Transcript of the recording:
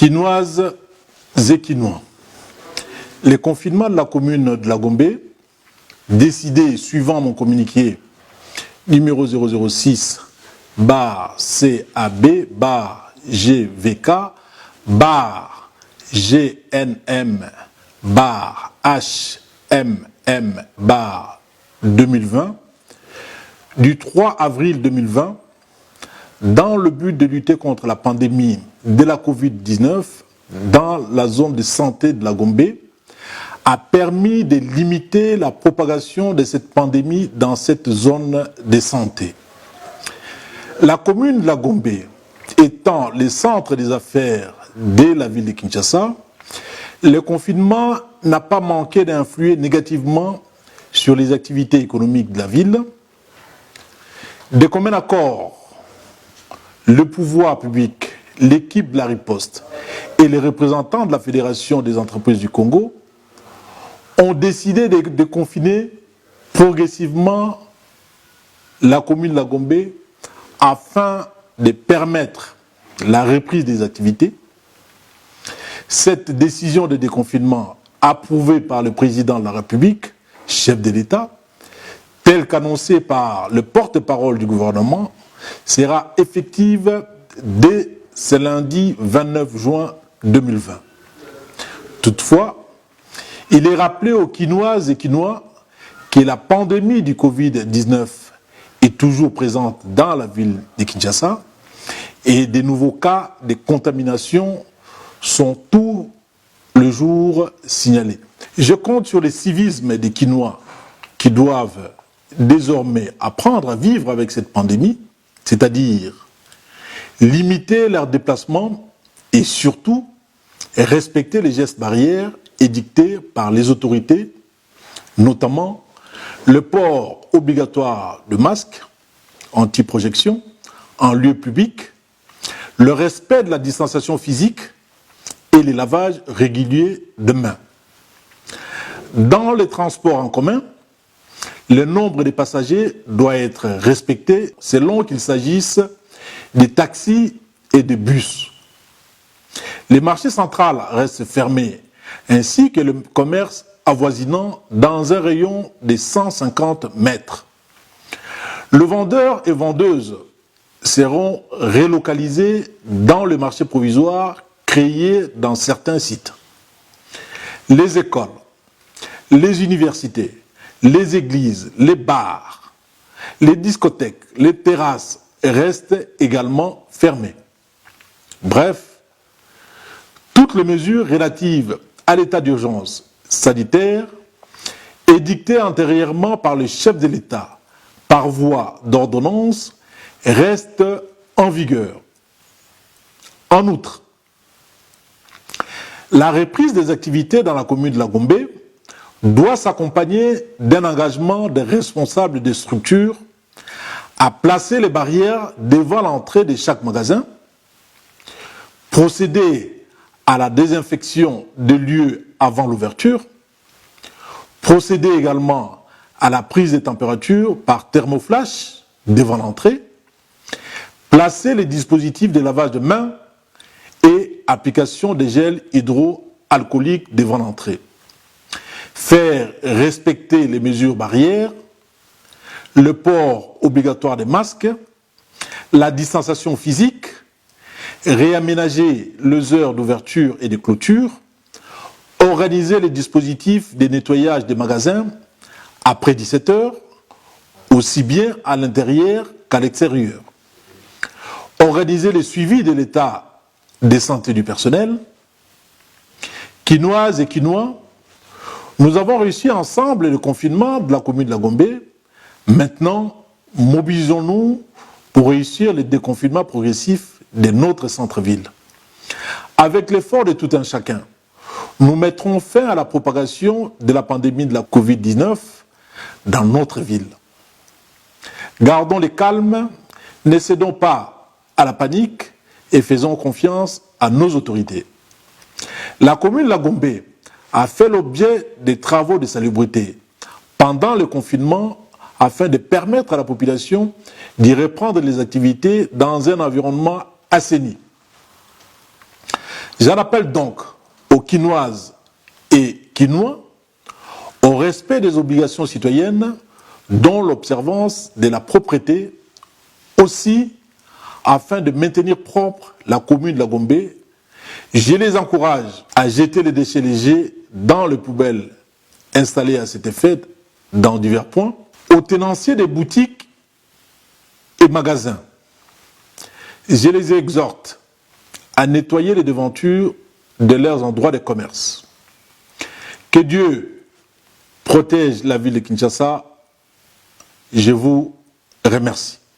Quinoises et Quinois. Les confinements de la commune de la Gombe, décidés suivant mon communiqué numéro 006-GVK-GNM-HMM-2020 du 3 avril 2020 dans le but de lutter contre la pandémie de la Covid-19 dans la zone de santé de la Gombe a permis de limiter la propagation de cette pandémie dans cette zone de santé. La commune de la Gombe étant le centre des affaires de la ville de Kinshasa, le confinement n'a pas manqué d'influer négativement sur les activités économiques de la ville. De commun accord, le pouvoir public, l'équipe de la riposte et les représentants de la Fédération des entreprises du Congo ont décidé de confiner progressivement la commune de la Gombe afin de permettre la reprise des activités. Cette décision de déconfinement approuvée par le président de la République, chef de l'État, telle qu'annoncée par le porte-parole du gouvernement, sera effective dès ce lundi 29 juin 2020. Toutefois, il est rappelé aux Quinoises et Quinois que la pandémie du Covid-19 est toujours présente dans la ville de Kinshasa et des nouveaux cas de contamination sont tous les jours signalés. Je compte sur le civisme des Quinois qui doivent désormais apprendre à vivre avec cette pandémie, c'est-à-dire limiter leurs déplacements et surtout respecter les gestes barrières édictés par les autorités, notamment le port obligatoire de masques anti-projection en lieu public, le respect de la distanciation physique et les lavages réguliers de mains. Dans les transports en commun, le nombre de passagers doit être respecté selon qu'il s'agisse des taxis et des bus. Les marchés centrales restent fermés, ainsi que le commerce avoisinant dans un rayon de 150 mètres. Le vendeur et vendeuse seront relocalisés dans le marché provisoire créé dans certains sites. Les écoles, les universités, les églises, les bars, les discothèques, les terrasses restent également fermées. Bref, toutes les mesures relatives à l'état d'urgence sanitaire édictées antérieurement par le chef de l'État par voie d'ordonnance restent en vigueur. En outre, la reprise des activités dans la commune de la Gombe doit s'accompagner d'un engagement des responsables des structures à placer les barrières devant l'entrée de chaque magasin, procéder à la désinfection des lieux avant l'ouverture, procéder également à la prise de température par thermoflash devant l'entrée, placer les dispositifs de lavage de mains et application des gels hydroalcooliques devant l'entrée, faire respecter les mesures barrières, le port obligatoire des masques, la distanciation physique, réaménager les heures d'ouverture et de clôture, organiser les dispositifs de nettoyage des magasins après 17 heures, aussi bien à l'intérieur qu'à l'extérieur, organiser le suivi de l'état de santé du personnel. Quinoises et Quinois, nous avons réussi ensemble le confinement de la commune de la Gombe. Maintenant, mobilisons-nous pour réussir le déconfinement progressif de notre centre-ville. Avec l'effort de tout un chacun, nous mettrons fin à la propagation de la pandémie de la Covid-19 dans notre ville. Gardons le calme, ne cédons pas à la panique et faisons confiance à nos autorités. La commune de la Gombe a fait l'objet des travaux de salubrité pendant le confinement afin de permettre à la population d'y reprendre les activités dans un environnement assaini. J'en appelle donc aux Quinoises et Quinois au respect des obligations citoyennes, dont l'observance de la propreté, aussi afin de maintenir propre la commune de la Gombe. Je les encourage à jeter les déchets légers dans les poubelles installées à cet effet dans divers points. Aux tenanciers des boutiques et magasins, je les exhorte à nettoyer les devantures de leurs endroits de commerce. Que Dieu protège la ville de Kinshasa. Je vous remercie.